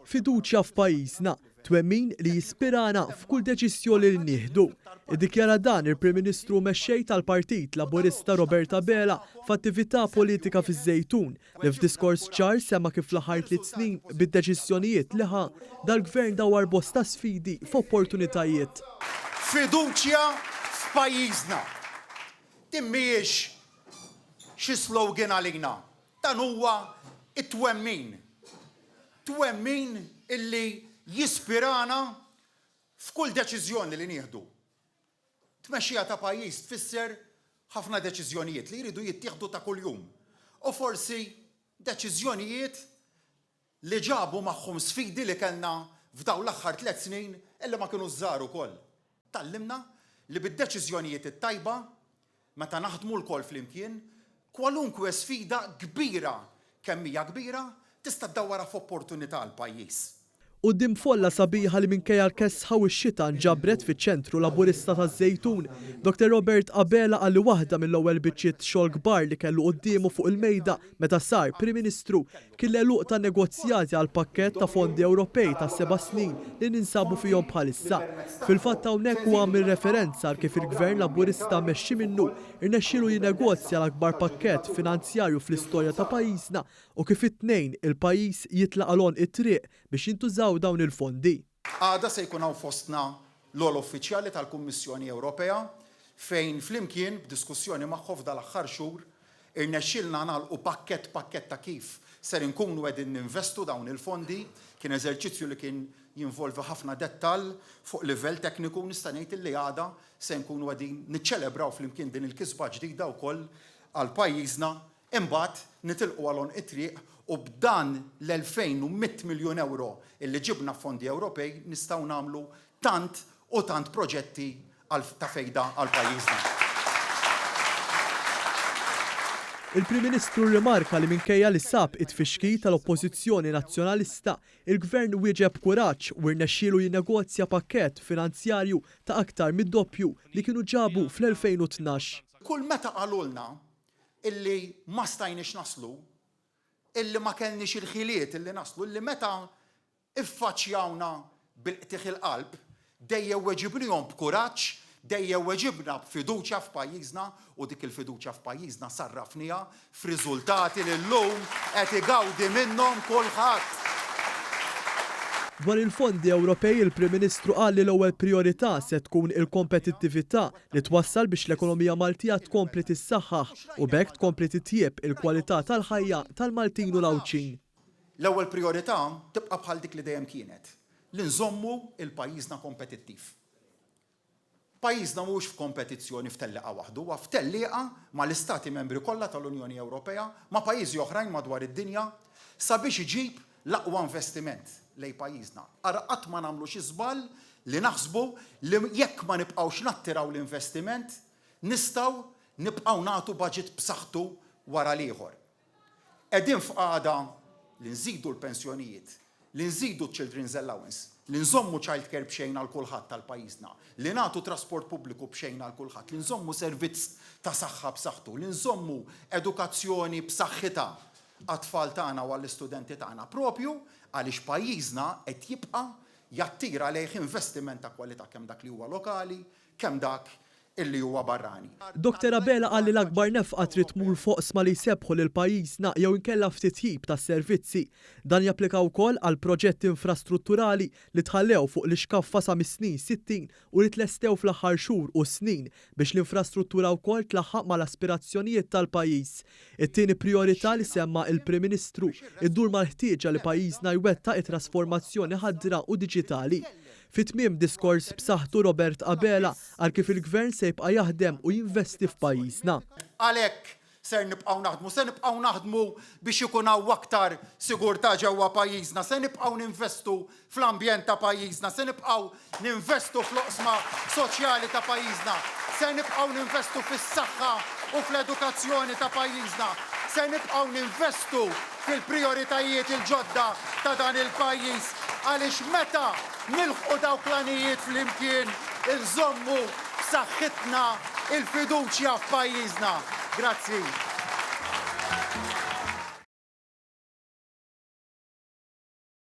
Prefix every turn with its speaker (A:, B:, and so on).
A: Fiduċja f'pajjiżna, twemmin li jispirana f'kull deċiżjoni li nieħdu. Iddikjara dan il-Prim Ministru mexxej tal-Partit Laburista Robert Abela f'attività politika fiż-Żejtun li f'diskors ċar semma kif fl-aħħar 3 snin bid-deċiżjonijiet li ħa dal-Gvern dawar bosta sfidi f'opportunitajiet.
B: Fiduċja f'pajjiżna. Din mhijiex xi slogan għalina. Dan huwa it-twemmin. Twemmin illi jispirana f'kull deċiżjoni li nieħdu. Tmexxija ta' pajjiż tfisser ħafna deċiżjonijiet li jridu jittieħdu ta' kuljum. U forsi deċiżjonijiet li ġabu magħhom sfidi li kellna f'dawn l-aħħar 3 snin illi ma kienu żgħar ukoll. Tallimna li bid-deċiżjonijiet it-tajba meta naħdmu l-kol flimkien, kwalunkwe sfida kbira kemm hija kbira tista' ddawwara f'opportunità għal pajjiż.
A: Quddiem folla sabiħa li minkejja l-kesħa u x-xita nġabret fiċ-ċentru Laburista taż-Żejtun, Dr. Robert Abela qal li waħda mill-ewwel biċċiet xogħol kbar li kellu qudiemu fuq il-mejda meta sar Prim Ministru kien l-għeluq ta' negozjati għal pakkett ta' fondi Ewropej ta' 7 snin li ninsabu fihom bħalissa. Fil-fatt hawnhekk huwa għamil referenza għal kif il-Gvern Laburista mexxi minnu irnexxielu jinnegozja l-akbar pakkett finanzjarju fl-istorja ta' pajjiżna u kif it-tnejn il-pajjiż jitlaqalhom it-triq biex jintużaw dawn il-fondi.
B: Għada se jkun hawn fostna l-ol uffiċjali tal-Kummissjoni Ewropea fejn flimkien b'diskussjoni magħhom f'dal-aħħar xhur irnexxielna nagħlqu pakkett ta' kif ser inkunu qegħdin ninvestu dawn il-fondi. Kien eżerċizzju li kien jinvolvi ħafna dettall fuq livell tekniku nista' ngħid li għada se nkunu qegħdin niċċelebraw flimkien din il-kisba ġdida wkoll għal pajjiżna imbagħad nitilqu għalhom it-triq u b'dan l-2100 miljun euro illi ġibna fondi Ewropej nistgħu nagħmlu tant u tant proġetti ta' fejda għal pajjiżna.
A: Il-Prim Ministru rimarka li minkejja li sab it-tfixkil tal-Oppożizzjoni Nazzjonalista, il-Gvern wieġeb kuraġġ u rnexxielu jinnegozja pakkett finanzjarju ta' aktar mid-doppju li kienu ġabu fl-2012.
B: Kull meta qalulna illi ma stajniex naslu, illi ma kellniex il-ħiliet illi naslu, illi meta iffaċċjawna bil-qtieħ il-qalb, dejjem weġibnihom b'kuraġġ, dejjem weġibna b'fiduċja f'pajjiżna u dik il-fiduċja f'pajjiżna sarrafniha f'riżultati li llum qed igawdi minnhom kulħadd.
A: Dwar il-fondi Ewropej, il-Prim Ministru qal li l-ewwel priorità se tkun il-kompetittività li twassal biex l-ekonomija Maltija tkompli tissaħħaħ u b'hekk tkompli titjieb il-kwalità tal-ħajja tal-Maltin u l-Awċin.
B: L-ewwel priorità tibqa' bħal dik li dejjem kienet li nżommu il-pajjiżna kompetittiv. Pajjiżna mhux f'kompetizzjoni f'tellieqa waħdu, huwa f'tellieqa mal-Istati Membri kollha tal-Unjoni Ewropea ma' pajjiżi oħrajn madwar id-dinja sabiex iġib l-aqwa investiment lejn pajjiżna. Ara qatt ma nagħmlu xi żball li naħsbu li jekk ma nibqgħux nattiraw l-investiment nistgħu nibqgħu nagħtu budget b'saħħtu wara l-ieħor. Qegħdin f'qagħda li nżidu l-pensjonijiet, li nżidu children's allowance, li nżommu child care b'xejn għal kulħadd tal-pajjiżna, li nagħtu trasport pubbliku b'xejn għal kulħadd, li nżommu servizz ta' saħħa b'saħħtu, li nżommu edukazzjoni b'saħħitha għat-tfal tagħna u għall-istudenti tagħna propju għaliex pajjiżna qed jibqa' jattira lejh investiment ta' kwalità kemm dak li huwa lokali, kemm dak illi huwa barrani.
A: Dr. Abela qal li l-akbar nefqa trid tmur foqsma li jsebħu lil pajjiżna jew inkella ftit tip ta' servizzi. Dan japplika wkoll għal proġetti infrastrutturali li tħallew fuq l-iskaffa sa mis-snin 60 u li tlestew fl-aħħar xhur u snin biex l-infrastruttura wkoll tlaħħaq mal-aspirazzjonijiet tal-pajjiż. It-tieni priorità li semma il-Prim Ministru iddur mal-ħtieġa li pajjiżna jwettaq it-trasformazzjoni ħadra u diġitali. Fit-tmiem diskors b'saħħtu Robert Abela għal kif il-Gvern se jibqa' jaħdem u jinvesti f'pajjiżna.
B: Għalhekk ser nibqgħu naħdmu biex ikun hawn aktar sigurtà ġewwa pajjiżna, se nibqgħu ninvestu fl-ambjent ta' pajjiżna, se nibqgħu ninvestu fl-oqsma soċjali ta' pajjiżna, se nibqgħu ninvestu fis-saħħa u fl-edukazzjoni ta' pajjiżna, se nibqgħu ninvestu fil-prijoritajiet il-ġodda ta' dan il-pajjiż għaliex meta nilħqu dawk l-anijiet flimkien il-żommu b'saħħitna il-fiduċja f'pajjiżna. Grazzi.